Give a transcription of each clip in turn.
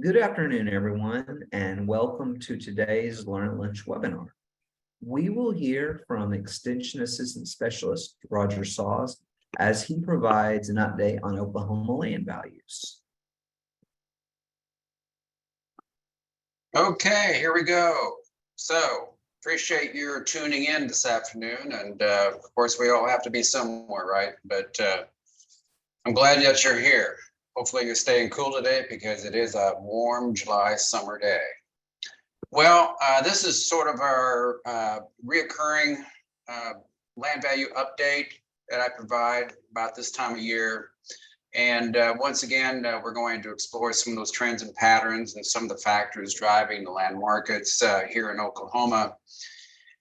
Good afternoon, everyone, and welcome to today's Learn at Lunch webinar. We will hear from Extension Assistant Specialist Roger Saws as he provides an update on Oklahoma land values. Okay, here we go. So appreciate your tuning in this afternoon. And of course, we all have to be somewhere, right? But I'm glad that you're here. Hopefully you're staying cool today because it is a warm July summer day. Well, this is sort of our reoccurring land value update that I provide about this time of year. And once again, we're going to explore some of those trends and patterns and some of the factors driving the land markets here in Oklahoma.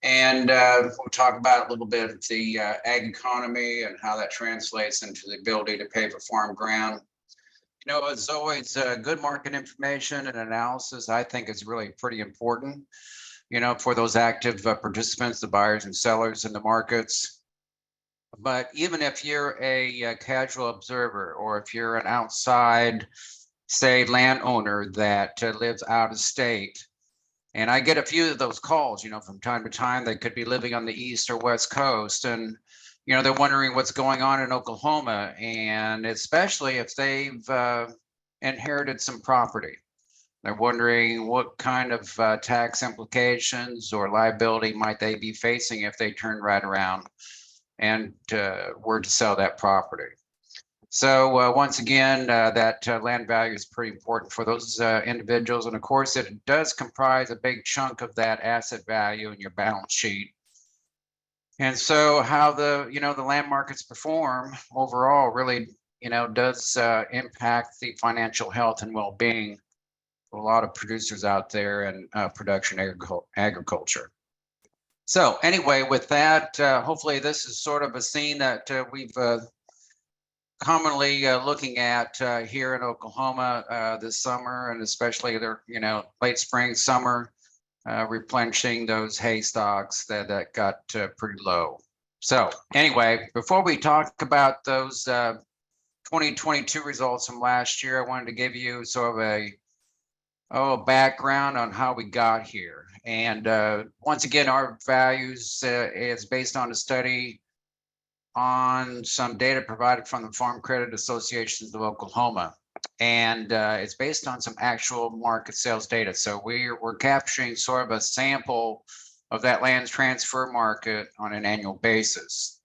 And we'll talk about a little bit of the ag economy and how that translates into the ability to pay for farm ground. You know, as always, good market information and analysis, I think, is really pretty important, you know, for those active participants, the buyers and sellers in the markets. But even if you're a casual observer, or if you're an outside, say, landowner that lives out of state, and I get a few of those calls, you know, from time to time. They could be living on the East or West Coast, and you know, they're wondering what's going on in Oklahoma, and especially if they've inherited some property. They're wondering what kind of tax implications or liability might they be facing if they turn right around and were to sell that property. So once again, that land value is pretty important for those individuals. And of course, it does comprise a big chunk of that asset value in your balance sheet. And so how the land markets perform overall really, does impact the financial health and well-being of a lot of producers out there in production agriculture. So anyway, with that, hopefully this is sort of a scene that we've commonly looking at here in Oklahoma this summer, and especially their, late spring, summer, replenishing those hay stocks that got pretty low. So anyway, before we talk about those 2022 results from last year, I wanted to give you sort of a background on how we got here. And once again, our values is based on a study on some data provided from the Farm Credit Associations of Oklahoma. And it's based on some actual market sales data. So we're capturing sort of a sample of that land transfer market on an annual basis.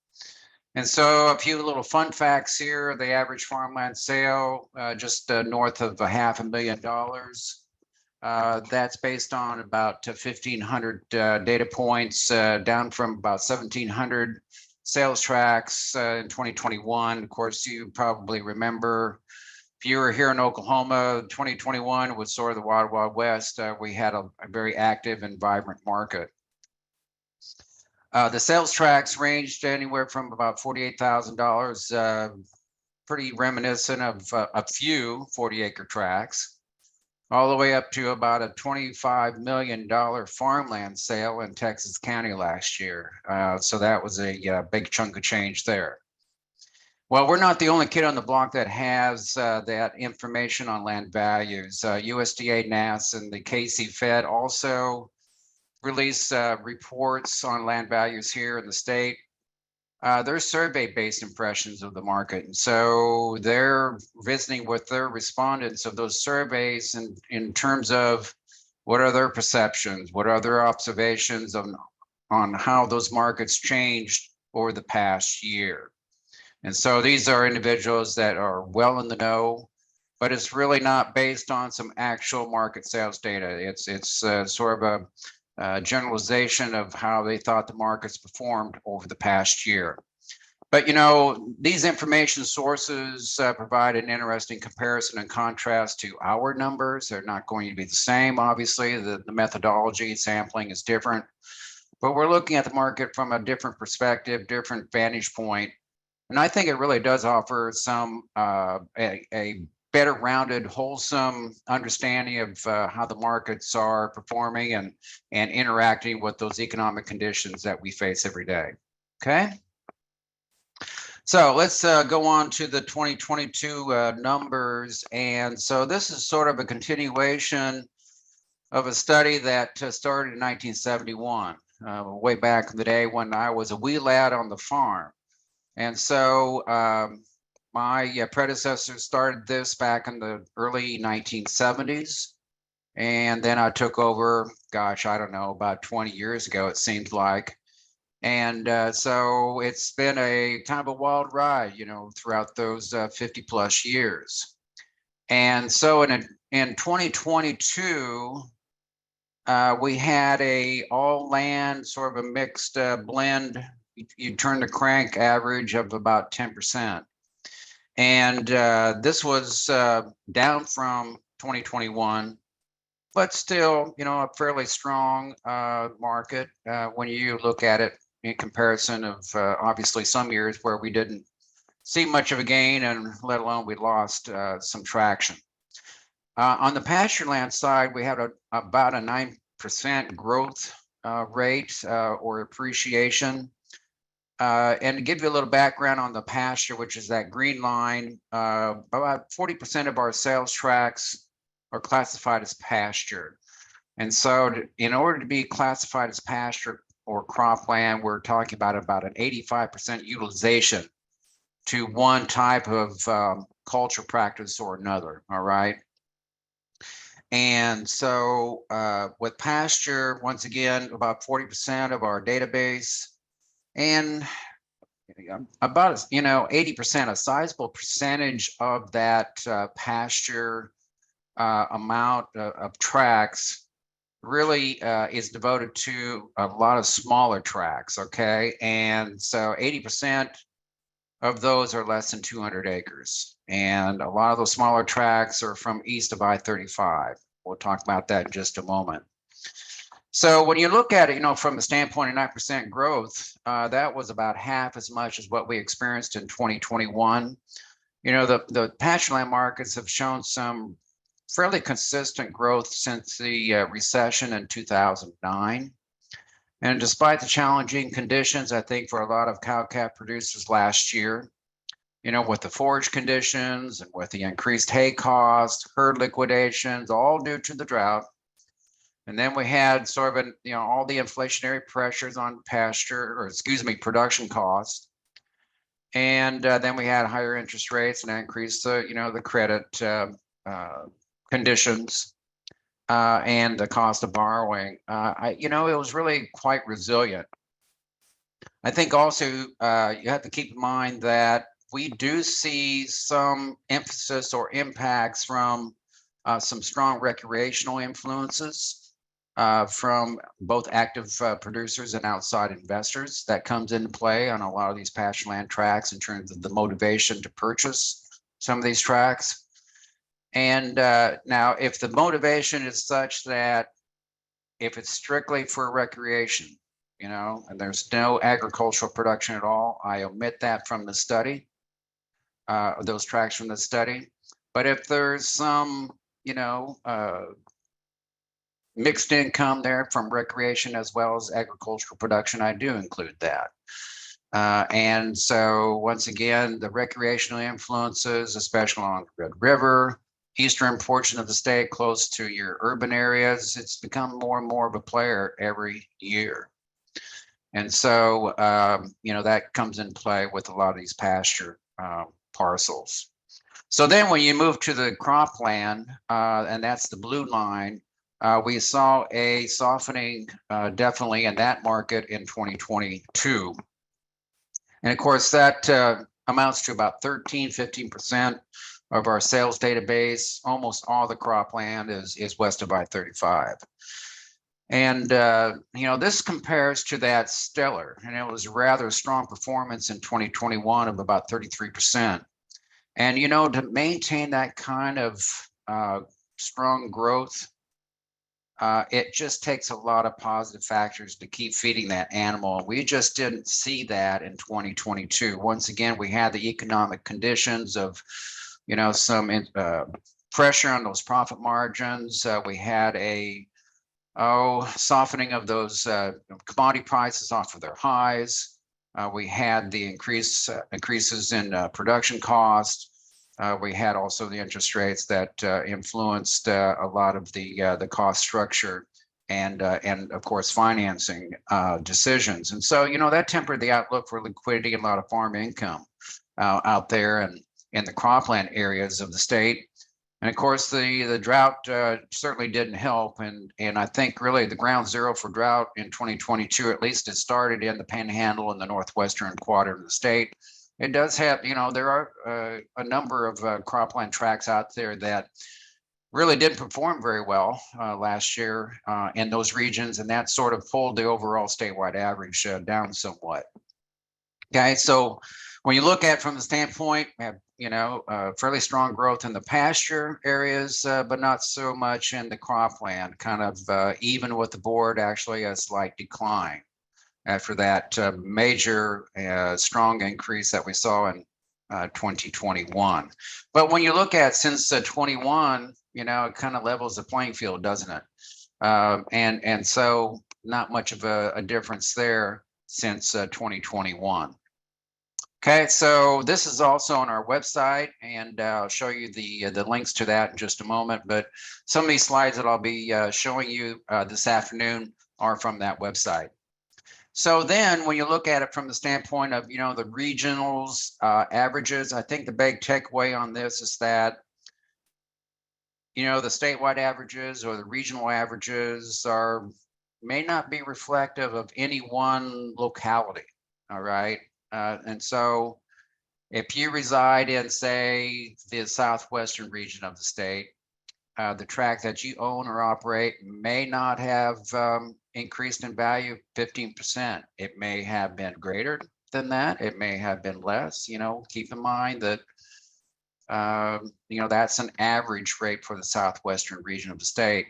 And so a few little fun facts here: the average farmland sale just north of $500,000. That's based on about 1,500 data points, down from about 1,700 sales tracks in 2021. Of course, you probably remember, if you were here in Oklahoma, 2021 was sort of the Wild Wild West. We had a very active and vibrant market. The sales tracks ranged anywhere from about $48,000, pretty reminiscent of a few 40-acre tracts, all the way up to about a $25 million farmland sale in Texas County last year. So that was a big chunk of change there. Well, we're not the only kid on the block that has that information on land values. USDA, NASS, and the KC Fed also release reports on land values here in the state. They're survey-based impressions of the market. And so they're visiting with their respondents of those surveys in terms of what are their perceptions, what are their observations on how those markets changed over the past year. And so these are individuals that are well in the know, but it's really not based on some actual market sales data. It's sort of a generalization of how they thought the markets performed over the past year. But these information sources provide an interesting comparison and contrast to our numbers. They're not going to be the same. Obviously, the methodology sampling is different, but we're looking at the market from a different perspective, different vantage point. And I think it really does offer some a better rounded, wholesome understanding of how the markets are performing and interacting with those economic conditions that we face every day. Okay. So let's go on to the 2022 numbers. And so this is sort of a continuation of a study that started in 1971, way back in the day when I was a wee lad on the farm. And so my predecessors started this back in the early 1970s. And then I took over, gosh, I don't know, about 20 years ago, it seems like. And so it's been a kind of a wild ride, you know, throughout those 50 plus years. And so in 2022, we had a all land sort of a mixed blend. You turn the crank average of about 10%. And this was down from 2021, but still, you know, a fairly strong market when you look at it in comparison of obviously some years where we didn't see much of a gain, and let alone we lost some traction. On the pasture land side, we had about a 9% growth rate or appreciation. And to give you a little background on the pasture, which is that green line, about 40% of our sales tracts are classified as pasture. And so in order to be classified as pasture or cropland, we're talking about an 85% utilization to one type of culture practice or another, all right? And so with pasture, once again, about 40% of our database, and about, you know, 80%, a sizable percentage of that pasture amount of tracts really is devoted to a lot of smaller tracts, okay? And so 80% of those are less than 200 acres. And a lot of those smaller tracts are from east of I-35. We'll talk about that in just a moment. So when you look at it, you know, from the standpoint of 9% growth, that was about half as much as what we experienced in 2021. You know, the pasture land markets have shown some fairly consistent growth since the recession in 2009. And despite the challenging conditions, I think for a lot of cow-calf producers last year, you know, with the forage conditions and with the increased hay cost, herd liquidations, all due to the drought. And then we had sort of, you know, all the inflationary pressures on pasture, or excuse me, production costs. And then we had higher interest rates and increased the, you know, the credit conditions and the cost of borrowing. You know, it was really quite resilient. I think also you have to keep in mind that we do see some emphasis or impacts from some strong recreational influences from both active producers and outside investors. That comes into play on a lot of these pasture land tracts in terms of the motivation to purchase some of these tracts. And now, if the motivation is such that if it's strictly for recreation, you know, and there's no agricultural production at all, I omit that from the study, those tracts from the study. But if there's some, you know, mixed income there from recreation as well as agricultural production, I do include that. And so once again, the recreational influences, especially along the Red River, eastern portion of the state, close to your urban areas, it's become more and more of a player every year. And so, you know, that comes in play with a lot of these pasture parcels. So then when you move to the cropland, and that's the blue line, we saw a softening definitely in that market in 2022. And of course, that amounts to about 15% of our sales database. Almost all the cropland is west of I-35. And, you know, this compares to that stellar, and it was rather strong performance in 2021 of about 33%. And, you know, to maintain that kind of strong growth, it just takes a lot of positive factors to keep feeding that animal. We just didn't see that in 2022. Once again, we had the economic conditions of, you know, some pressure on those profit margins. We had a softening of those commodity prices off of their highs. We had the increases in production costs. We had also the interest rates that influenced a lot of the cost structure and of course financing decisions. And so, that tempered the outlook for liquidity and a lot of farm income out there and in the cropland areas of the state. And of course, the drought certainly didn't help. And I think really the ground zero for drought in 2022, at least it started in the Panhandle and the northwestern quadrant of the state. It does have, there are a number of cropland tracts out there that really didn't perform very well last year in those regions. And that sort of pulled the overall statewide average down somewhat. Okay, so when you look at it from the standpoint, we have, fairly strong growth in the pasture areas, but not so much in the cropland, kind of even with the board, actually a slight decline after that major strong increase that we saw in 2021. But when you look at since 21, it kind of levels the playing field, doesn't it? And so not much of a difference there since 2021. Okay, so this is also on our website, and I'll show you the links to that in just a moment. But some of these slides that I'll be showing you this afternoon are from that website. So then when you look at it from the standpoint of, the regionals averages, I think the big takeaway on this is that, the statewide averages or the regional averages may not be reflective of any one locality. All right. And so if you reside in, say, the southwestern region of the state, the tract that you own or operate may not have increased in value 15%. It may have been greater than that. It may have been less. Keep in mind that, that's an average rate for the southwestern region of the state.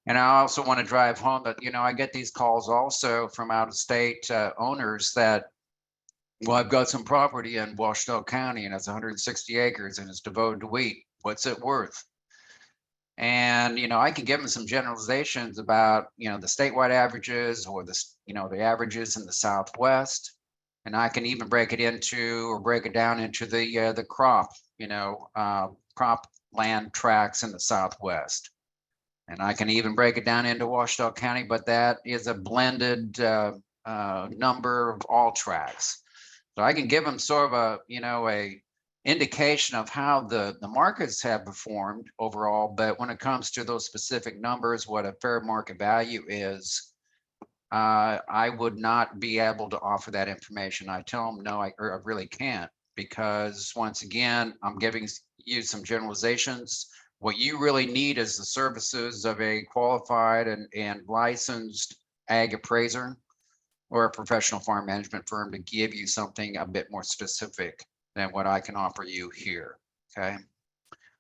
And I also want to drive home that, I get these calls also from out of state owners that, well, I've got some property in Washtenaw County and it's 160 acres and it's devoted to wheat. What's it worth? And, I can give them some generalizations about, the statewide averages or the averages in the Southwest. And I can even break it down into the crop land tracts in the Southwest. And I can even break it down into Washtenaw County, but that is a blended number of all tracts. So I can give them sort of a indication of how the markets have performed overall, but when it comes to those specific numbers, what a fair market value is, I would not be able to offer that information. I tell them, no, I really can't, because once again, I'm giving you some generalizations. What you really need is the services of a qualified and licensed ag appraiser or a professional farm management firm to give you something a bit more specific than what I can offer you here. Okay.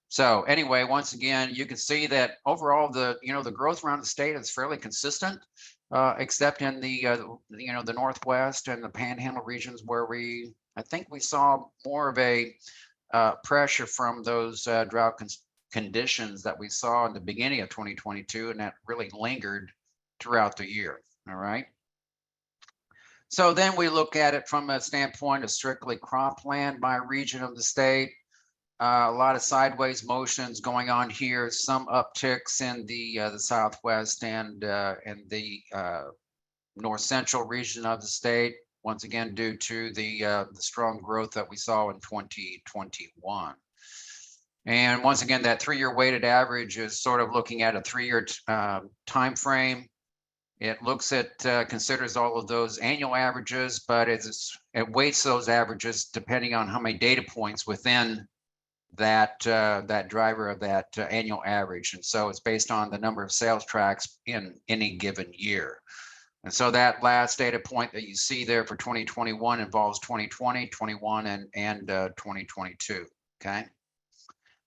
So anyway, once again, you can see that overall the growth around the state is fairly consistent, except in the Northwest and the Panhandle regions where I think we saw more of a pressure from those drought conditions that we saw in the beginning of 2022, and that really lingered throughout the year. All right. So then we look at it from a standpoint of strictly cropland by region of the state. A lot of sideways motions going on here. Some upticks in the Southwest and the north central region of the state. Once again, due to the strong growth that we saw in 2021. And once again, that 3-year weighted average is sort of looking at a 3-year time frame. It looks at, considers all of those annual averages, but it weights those averages depending on how many data points within that driver of that annual average. And so it's based on the number of sales tracts in any given year. And so that last data point that you see there for 2021 involves 2020, 21, and 2022. Okay.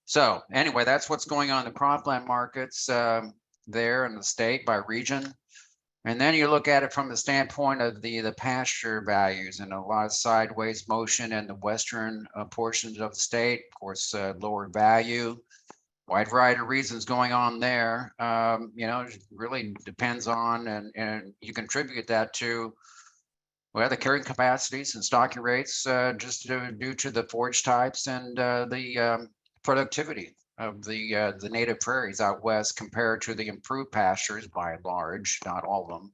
So anyway, that's what's going on in the cropland markets there in the state by region. And then you look at it from the standpoint of the pasture values, and a lot of sideways motion in the western portions of the state. Of course, lower value, wide variety of reasons going on there. It really depends on, and you contribute that to, Well, the carrying capacities and stocking rates just due to the forage types and the productivity of the native prairies out west compared to the improved pastures by and large, not all of them,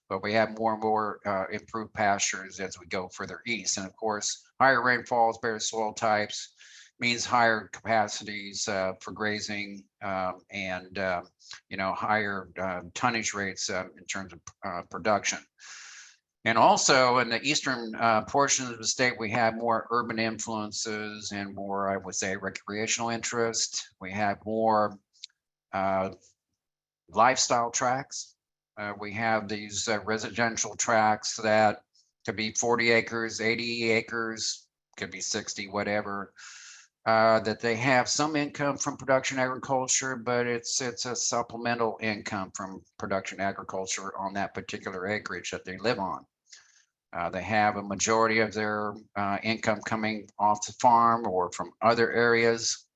but we have more and more improved pastures as we go further east. And of course, higher rainfalls, better soil types means higher capacities for grazing and higher tonnage rates in terms of production. And also in the eastern portion of the state, we have more urban influences and more, I would say, recreational interest. We have more lifestyle tracts. We have these residential tracts that could be 40 acres, 80 acres, could be 60, whatever, that they have some income from production agriculture, but it's a supplemental income from production agriculture on that particular acreage that they live on. They have a majority of their income coming off the farm or from other areas,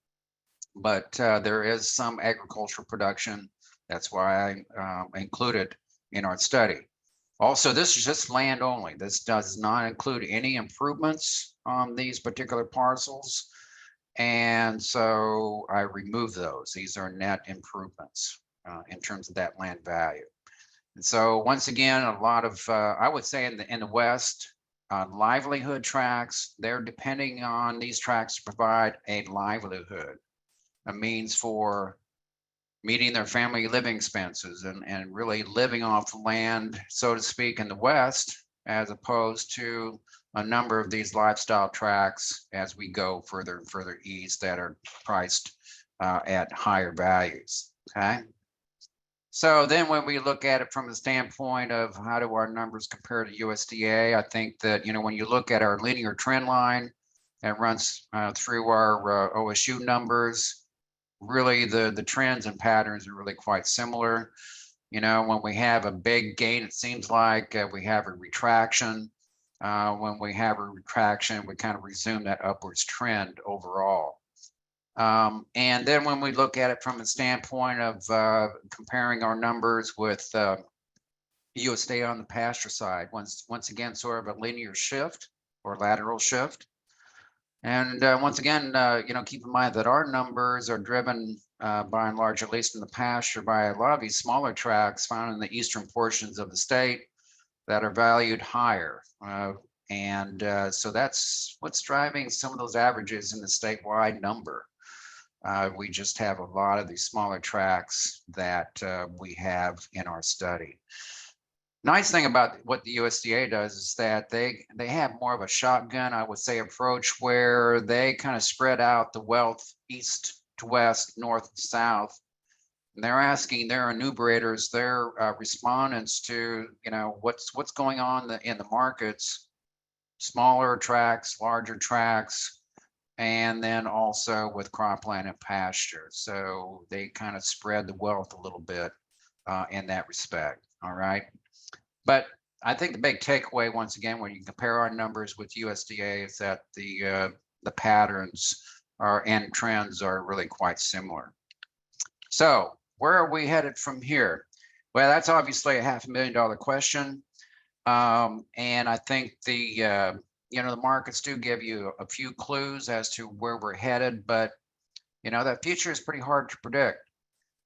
but there is some agricultural production. That's why I included in our study. Also, this is just land only. This does not include any improvements on these particular parcels. And so I removed those. These are net improvements in terms of that land value. And so once again, a lot of, I would say in the West, livelihood tracts, they're depending on these tracts to provide a livelihood, a means for meeting their family living expenses and really living off land, so to speak, in the West, as opposed to a number of these lifestyle tracts as we go further and further east that are priced at higher values, okay? So then when we look at it from the standpoint of how do our numbers compare to USDA, I think that, when you look at our linear trend line that runs through our OSU numbers, really the trends and patterns are really quite similar. When we have a big gain, it seems like we have a retraction. When we have a retraction, we kind of resume that upwards trend overall. And then when we look at it from a standpoint of comparing our numbers with USDA on the pasture side, once again, sort of a linear shift or lateral shift. And once again, keep in mind that our numbers are driven by and large, at least in the pasture, by a lot of these smaller tracts found in the eastern portions of the state that are valued higher. So that's what's driving some of those averages in the statewide number. We just have a lot of these smaller tracts that we have in our study. Nice thing about what the USDA does is that they have more of a shotgun, I would say, approach where they kind of spread out the wealth east to west, north to south. And they're asking their enumerators, their respondents to, what's going on in the markets, smaller tracts, larger tracts, and then also with cropland and pasture. So they kind of spread the wealth a little bit in that respect. All right. But I think the big takeaway, once again, when you compare our numbers with USDA, is that the patterns and trends are really quite similar. So where are we headed from here? Well, that's obviously a $500,000 question. And I think the markets do give you a few clues as to where we're headed, but that future is pretty hard to predict.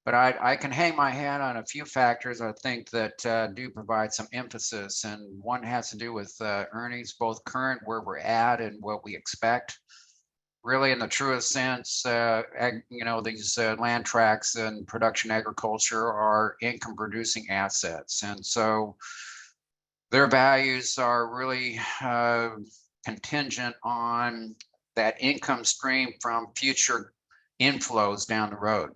But I can hang my hat on a few factors I think that do provide some emphasis, and one has to do with earnings, both current, where we're at, and what we expect. Really, in the truest sense, these land tracts and production agriculture are income-producing assets, and so their values are really contingent on that income stream from future inflows down the road.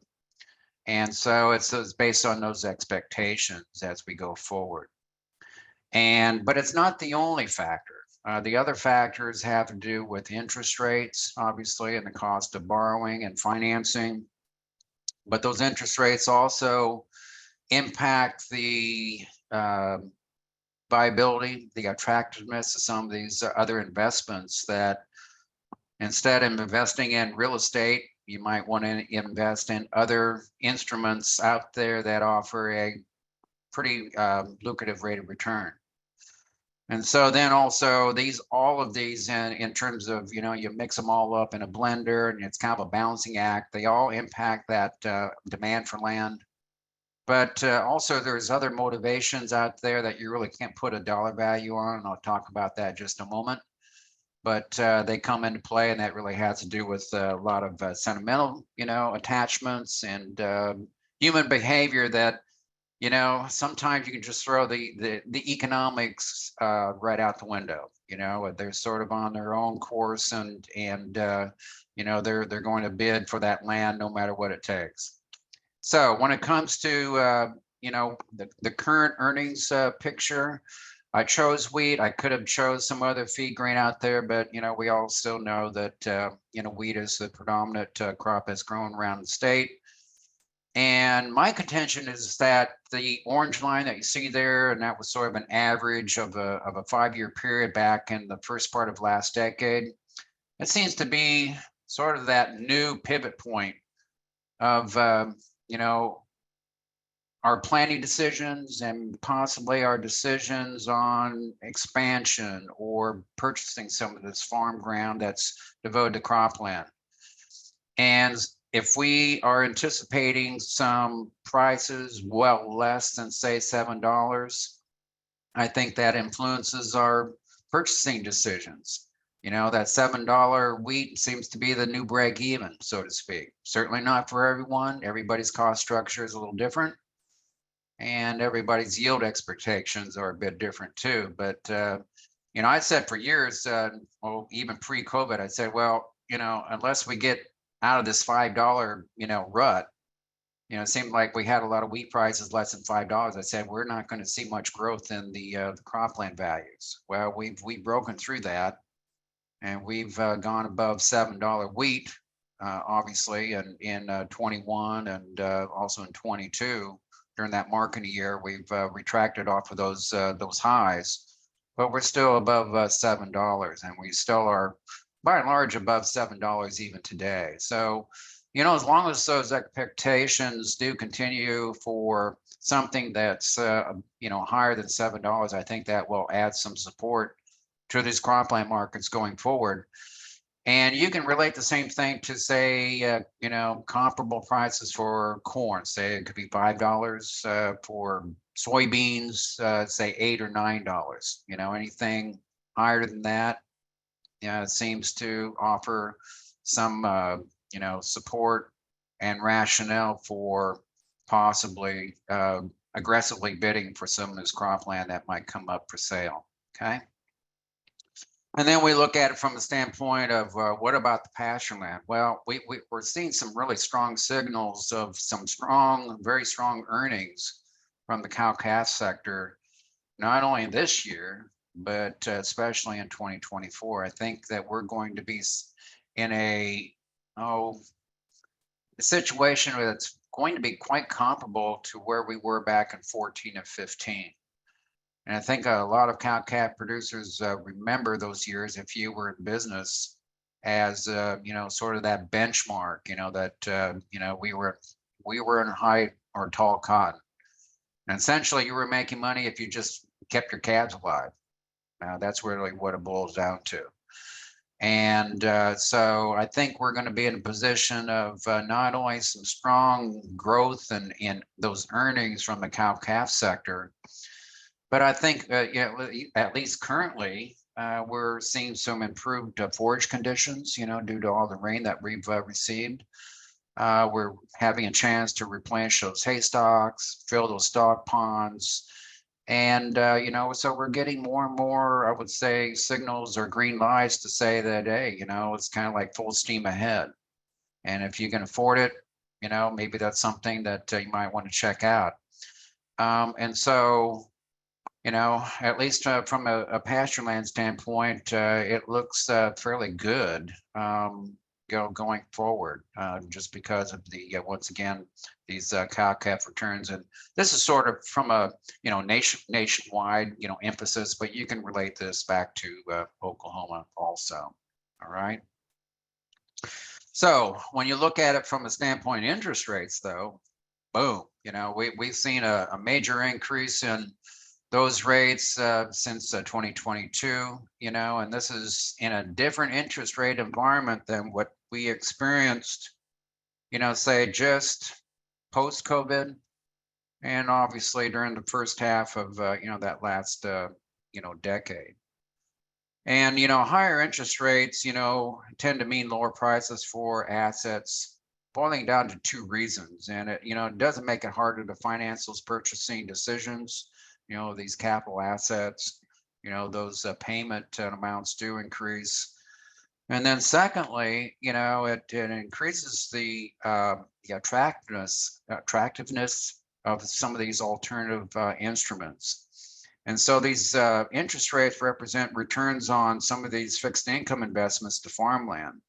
And so it's based on those expectations as we go forward. But it's not the only factor. The other factors have to do with interest rates, obviously, and the cost of borrowing and financing. But those interest rates also impact the viability, the attractiveness of some of these other investments that instead of investing in real estate, you might want to invest in other instruments out there that offer a pretty lucrative rate of return. And so then also all of these in terms of, you mix them all up in a blender and it's kind of a balancing act. They all impact that demand for land. But also there's other motivations out there that you really can't put a dollar value on. And I'll talk about that in just a moment. But they come into play, and that really has to do with a lot of sentimental, attachments and human behavior that, sometimes you can just throw the economics right out the window. They're sort of on their own course, and they're going to bid for that land no matter what it takes. So when it comes to the current earnings picture, I chose wheat. I could have chose some other feed grain out there, but we all still know that wheat is the predominant crop that's grown around the state. And my contention is that the orange line that you see there, and that was sort of an average of a 5-year period back in the first part of last decade, it seems to be sort of that new pivot point of our planning decisions and possibly our decisions on expansion or purchasing some of this farm ground that's devoted to cropland. And if we are anticipating some prices well less than, say, $7, I think that influences our purchasing decisions. That $7 wheat seems to be the new break even, so to speak. Certainly not for everyone. Everybody's cost structure is a little different, and everybody's yield expectations are a bit different too. But I said for years, even pre-COVID, I said, well, unless we get out of this $5, rut, it seemed like we had a lot of wheat prices less than $5. I said, we're not going to see much growth in the cropland values. Well, we've broken through that, and we've gone above $7 wheat, obviously, in 21 and also in 22. During that marketing year, we've retracted off of those highs, but we're still above $7, and we still are, by and large, above $7 even today. So, as long as those expectations do continue for something that's higher than $7, I think that will add some support to these cropland markets going forward. And you can relate the same thing to, say, comparable prices for corn. Say it could be $5 for soybeans, say $8 or $9. Anything higher than that, it seems to offer some, support and rationale for possibly aggressively bidding for some of this cropland that might come up for sale. Okay. And then we look at it from the standpoint of what about the pasture land? Well, we're seeing some really strong signals of some very strong earnings from the cow-calf sector, not only this year, but especially in 2024. I think that we're going to be in a situation that's going to be quite comparable to where we were back in 14 and 15. And I think a lot of cow-calf producers remember those years, if you were in business, as sort of that benchmark. We were in high or tall cotton, and essentially you were making money if you just kept your calves alive. That's really what it boils down to. And so I think we're going to be in a position of not only some strong growth in those earnings from the cow-calf sector, but I think, at least currently, we're seeing some improved forage conditions, due to all the rain that we've received. We're having a chance to replenish those hay stocks, fill those stock ponds. And, so we're getting more and more, I would say, signals or green lights to say that, hey, it's kind of like full steam ahead. And if you can afford it, maybe that's something that you might want to check out. And so, at least from a pasture land standpoint, it looks fairly good going forward, just because of the once again these cow-calf returns. And this is sort of from a nationwide emphasis, but you can relate this back to Oklahoma also. All right. So when you look at it from a standpoint of interest rates, though, boom, we've seen a major increase in those rates since 2022, and this is in a different interest rate environment than what we experienced, say just post-COVID, and obviously during the first half of, that last, decade. And, higher interest rates, tend to mean lower prices for assets, boiling down to two reasons. And it doesn't make it harder to finance those purchasing decisions, these capital assets, those payment amounts do increase. And then secondly, it increases the attractiveness of some of these alternative instruments. And so these interest rates represent returns on some of these fixed income investments to farmland.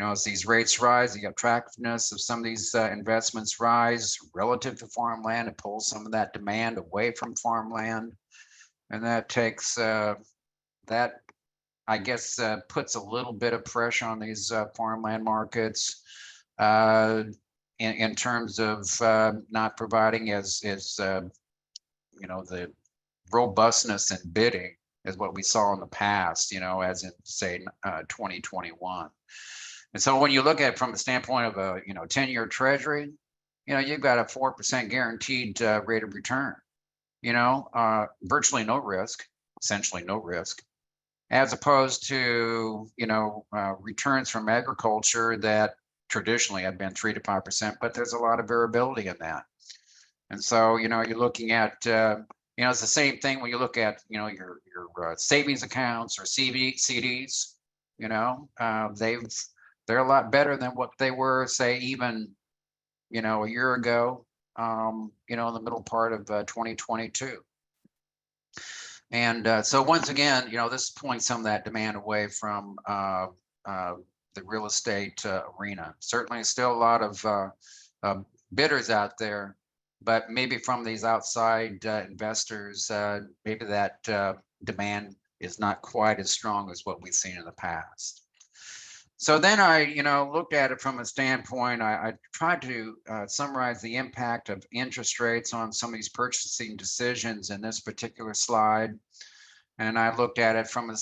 As these rates rise, the attractiveness of some of these investments rise relative to farmland. It pulls some of that demand away from farmland. And that takes, that, I guess, puts a little bit of pressure on these farmland markets in terms of not providing as the robustness in bidding as what we saw in the past, as in say 2021. And so when you look at it from the standpoint of a 10-year treasury, you've got a 4% guaranteed rate of return, virtually no risk, essentially no risk, as opposed to returns from agriculture that traditionally have been 3 to 5%, but there's a lot of variability in that. And so you're looking at it's the same thing when you look at your savings accounts or CDs. They're a lot better than what they were, say, even a year ago, in the middle part of 2022. And so once again, this points some of that demand away from the real estate arena. Certainly still a lot of bidders out there, but maybe from these outside investors, maybe that demand is not quite as strong as what we've seen in the past. So then I, looked at it from a standpoint, I tried to summarize the impact of interest rates on some of these purchasing decisions in this particular slide. And I looked at it from a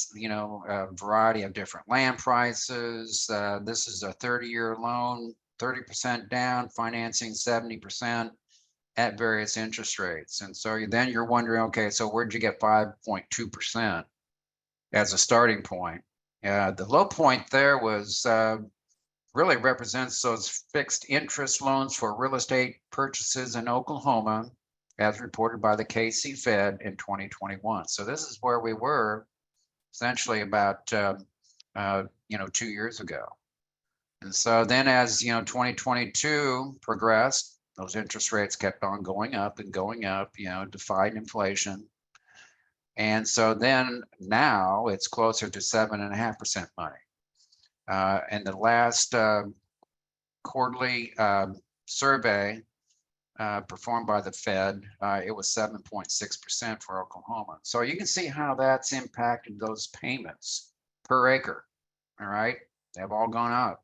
variety of different land prices. This is a 30-year loan, 30% down, financing 70% at various interest rates. And so then you're wondering, okay, so where'd you get 5.2% as a starting point? The low point there was really represents those fixed interest loans for real estate purchases in Oklahoma, as reported by the KC Fed in 2021. So this is where we were essentially about 2 years ago. And so then as 2022 progressed, those interest rates kept on going up and going up, defied inflation. And so then now it's closer to 7.5% money. And the last quarterly survey performed by the Fed, it was 7.6% for Oklahoma. So you can see how that's impacted those payments per acre. All right, they've all gone up.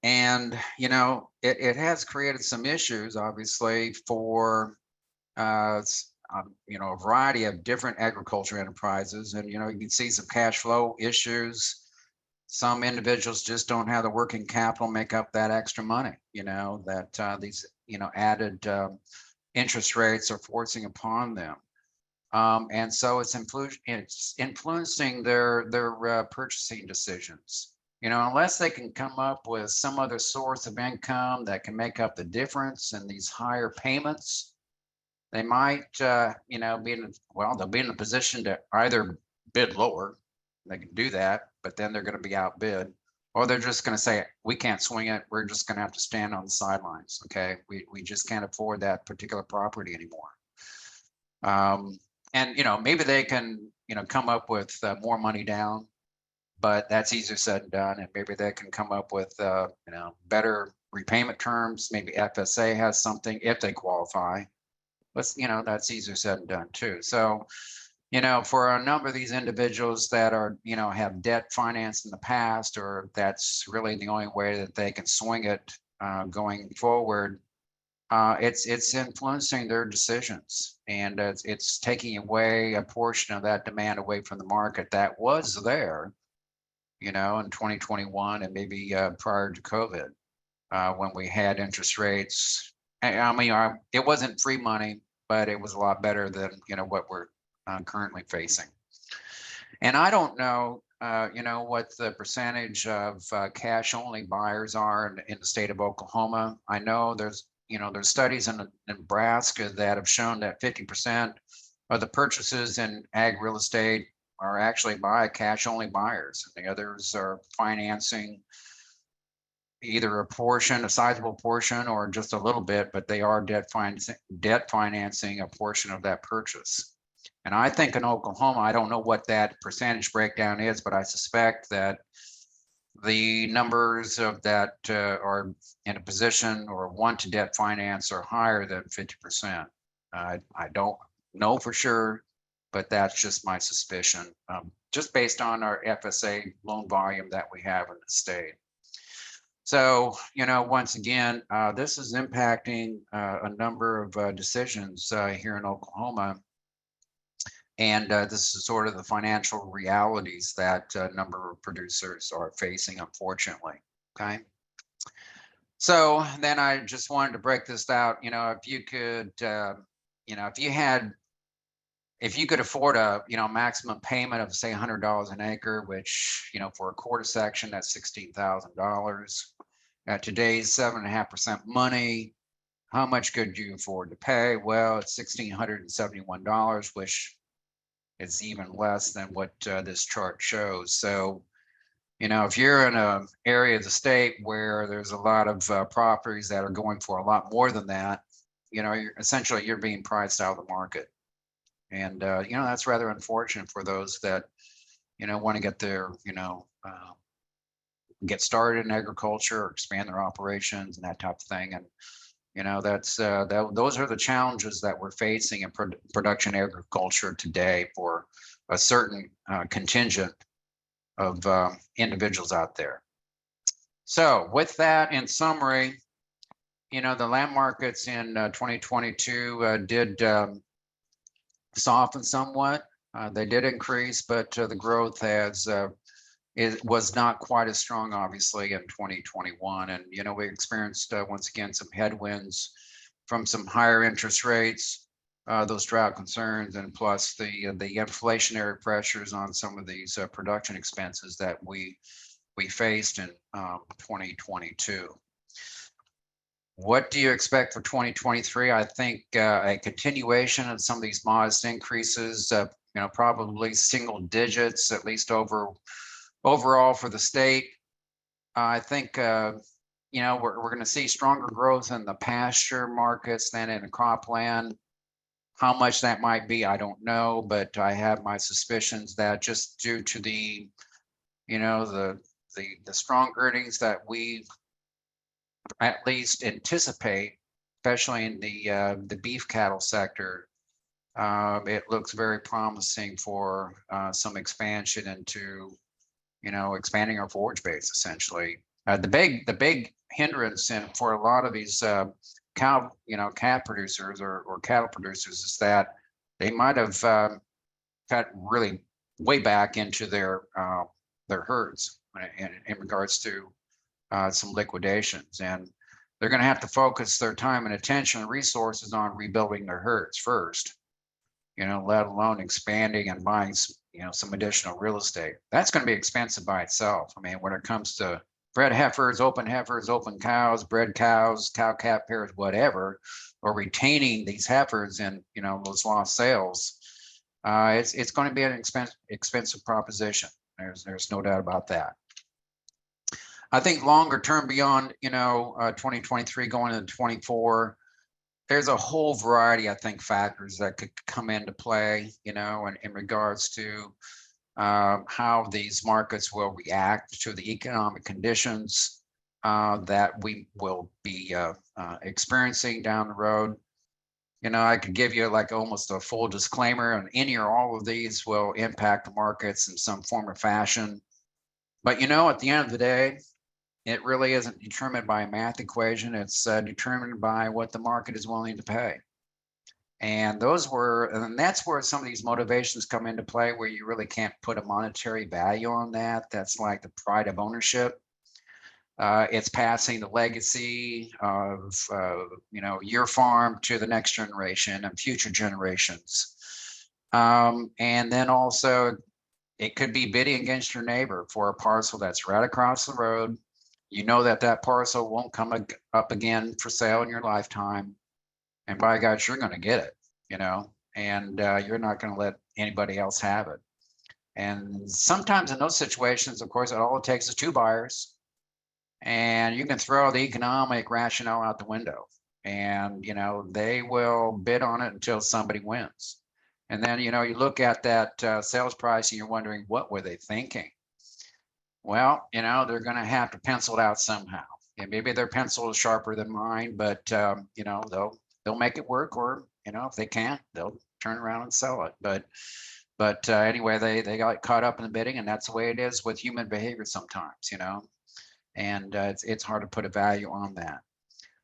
And, it has created some issues, obviously, for a variety of different agriculture enterprises. And, you can see some cash flow issues. Some individuals just don't have the working capital make up that extra money, that these, added interest rates are forcing upon them. And so it's influencing their purchasing decisions. Unless they can come up with some other source of income that can make up the difference in these higher payments, they might, they'll be in a position to either bid lower. They can do that, but then they're going to be outbid, or they're just going to say, we can't swing it. We're just going to have to stand on the sidelines. Okay, we just can't afford that particular property anymore. And maybe they can come up with more money down, but that's easier said than done. And maybe they can come up with better repayment terms. Maybe FSA has something if they qualify. But that's easier said than done too. So for a number of these individuals that are have debt financed in the past, or that's really the only way that they can swing it going forward, it's influencing their decisions, and it's taking away a portion of that demand away from the market that was there, in 2021 and maybe prior to COVID, when we had interest rates. I mean, it wasn't free money, but it was a lot better than what we're currently facing. And I don't know, what the percentage of cash only buyers are in the state of Oklahoma. I know there's studies in Nebraska that have shown that 50% of the purchases in ag real estate are actually by cash only buyers. The others are financing either a sizable portion, or just a little bit, but they are debt financing a portion of that purchase. And I think in Oklahoma, I don't know what that percentage breakdown is, but I suspect that the numbers of that are in a position or want to debt finance are higher than 50%. I don't know for sure, but that's just my suspicion, just based on our FSA loan volume that we have in the state. So, once again, this is impacting a number of decisions here in Oklahoma. And this is sort of the financial realities that a number of producers are facing, unfortunately. Okay. So then I just wanted to break this out. If you could, if you could afford a, maximum payment of say $100 an acre, which, for a quarter section, that's $16,000. At today's 7.5% money, how much could you afford to pay? Well, it's $1,671, which is even less than what this chart shows. So, if you're in an area of the state where there's a lot of properties that are going for a lot more than that, you're being priced out of the market. And, that's rather unfortunate for those that, want to get their, get started in agriculture or expand their operations and that type of thing. And, those are the challenges that we're facing in production agriculture today for a certain contingent of individuals out there. So with that, in summary, the land markets in 2022 did soften somewhat. They did increase, but the growth it was not quite as strong, obviously, in 2021. And, we experienced, once again, some headwinds from some higher interest rates, those drought concerns, and plus the inflationary pressures on some of these production expenses that we faced in 2022. What do you expect for 2023? I think a continuation of some of these modest increases, probably single digits, at least overall for the state. I think, we're going to see stronger growth in the pasture markets than in the cropland. How much that might be, I don't know, but I have my suspicions that just due to the strong earnings that we at least anticipate, especially in the beef cattle sector, it looks very promising for some expansion into expanding our forage base, essentially. The big hindrance for a lot of these calf producers or cattle producers is that they might have cut really way back into their herds in regards to some liquidations, and they're going to have to focus their time and attention and resources on rebuilding their herds first, let alone expanding and buying some additional real estate. That's going to be expensive by itself. I mean, when it comes to bred heifers, open cows, bred cows, cow calf pairs, whatever, or retaining these heifers and those lost sales, it's going to be an expensive proposition. There's no doubt about that. I think longer term, beyond 2023 going into 24, there's a whole variety, I think, factors that could come into play, in regards to how these markets will react to the economic conditions that we will be experiencing down the road. I could give you like almost a full disclaimer, and any or all of these will impact the markets in some form or fashion. But at the end of the day, it really isn't determined by a math equation. It's determined by what the market is willing to pay. And that's where some of these motivations come into play, where you really can't put a monetary value on that. That's like the pride of ownership. It's passing the legacy of, your farm to the next generation and future generations. And then also, it could be bidding against your neighbor for a parcel that's right across the road. You know that parcel won't come up again for sale in your lifetime. And by God, you're going to get it, and you're not going to let anybody else have it. And sometimes in those situations, of course, all it takes is two buyers, and you can throw the economic rationale out the window, and, they will bid on it until somebody wins. And then, you look at that sales price and you're wondering, what were they thinking? Well, they're going to have to pencil it out somehow. And maybe their pencil is sharper than mine, but, they'll make it work, or, if they can't, they'll turn around and sell it. But anyway, they got caught up in the bidding, and that's the way it is with human behavior sometimes, and it's hard to put a value on that.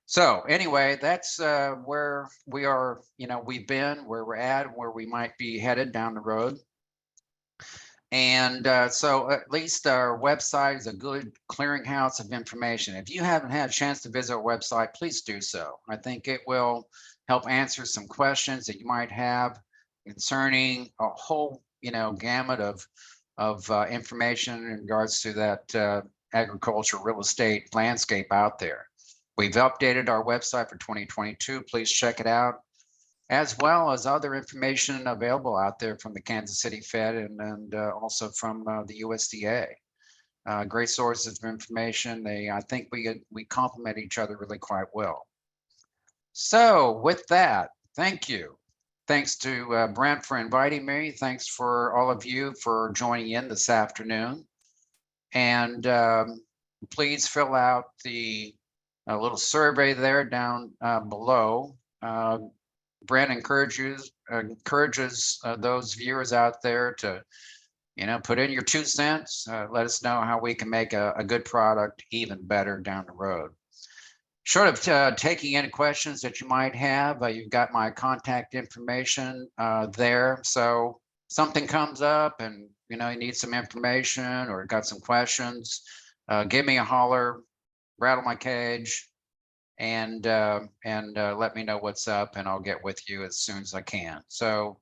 So anyway, that's where we are, we've been, where we're at, where we might be headed down the road. And so at least our website is a good clearinghouse of information. If you haven't had a chance to visit our website, please do so. I think it will help answer some questions that you might have concerning a whole, gamut of information in regards to that agriculture, real estate landscape out there. We've updated our website for 2022. Please check it out, as well as other information available out there from the Kansas City Fed and also from the USDA. Great sources of information. I think we complement each other really quite well. So with that, thank you. Thanks to Brent for inviting me. Thanks for all of you for joining in this afternoon. And please fill out the little survey there down below. Brent encourages those viewers out there to, put in your 2 cents. Let us know how we can make a good product even better down the road. Short of taking any questions that you might have, you've got my contact information there. So something comes up and, you need some information or got some questions, give me a holler, rattle my cage, and let me know what's up, and I'll get with you as soon as I can. So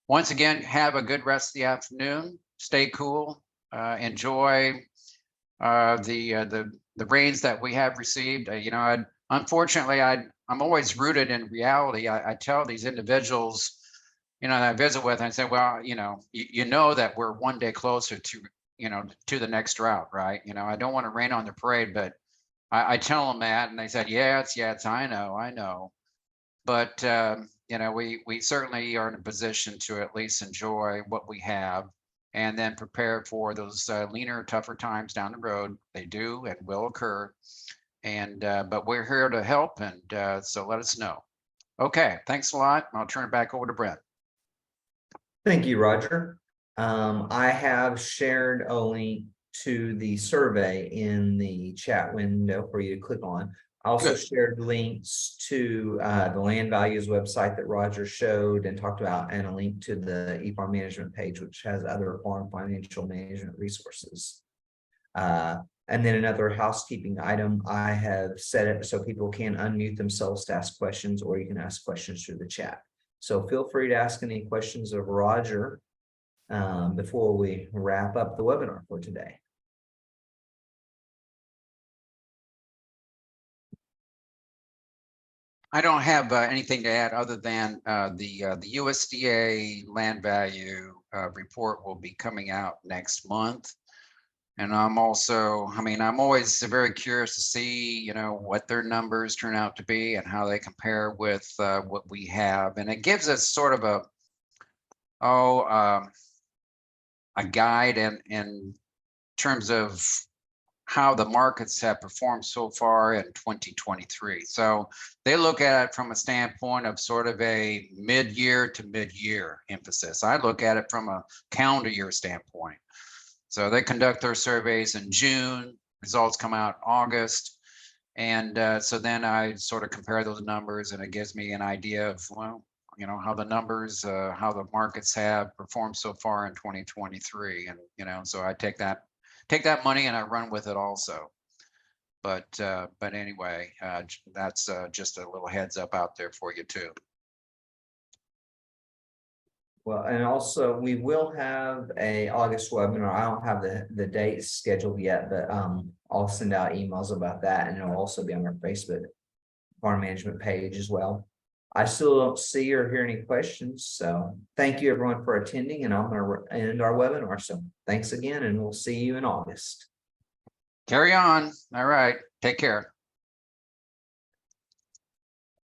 once again, have a good rest of the afternoon. Stay cool. Enjoy the rains that we have received. Unfortunately, I'm always rooted in reality. I tell these individuals, that I visit with, and I say, well, you know that we're one day closer to, to the next drought, right? I don't want to rain on the parade, but I tell them that, and they said, yeah, it's, I know. But, we certainly are in a position to at least enjoy what we have, and then prepare for those leaner, tougher times down the road. They do and will occur. And, but we're here to help. And so let us know. Okay. Thanks a lot. I'll turn it back over to Brent. Thank you, Roger. I have shared a link to the survey in the chat window for you to click on. I also shared links to the land values website that Roger showed and talked about, and a link to the eFarm management page, which has other farm financial management resources. And then another housekeeping item, I have set it so people can unmute themselves to ask questions, or you can ask questions through the chat. So feel free to ask any questions of Roger before we wrap up the webinar for today. I don't have anything to add other than the USDA land value report will be coming out next month. And I'm also, I'm always very curious to see, what their numbers turn out to be and how they compare with what we have. And it gives us sort of a guide in terms of how the markets have performed so far in 2023. So they look at it from a standpoint of sort of a mid-year to mid-year emphasis. I look at it from a calendar year standpoint. So they conduct their surveys in June, results come out in August. And so then I sort of compare those numbers and it gives me an idea of, well, you know, how the numbers, how the markets have performed so far in 2023. And, you know, so I take that money and I run with it also. But anyway, that's just a little heads up out there for you too. Well, and also we will have a August webinar. I don't have the dates scheduled yet, but I'll send out emails about that, and it'll also be on our Facebook farm management page as well. I still don't see or hear any questions, so thank you everyone for attending, and I'm going to end our webinar. So thanks again, and we'll see you in August. Carry on. All right. Take care.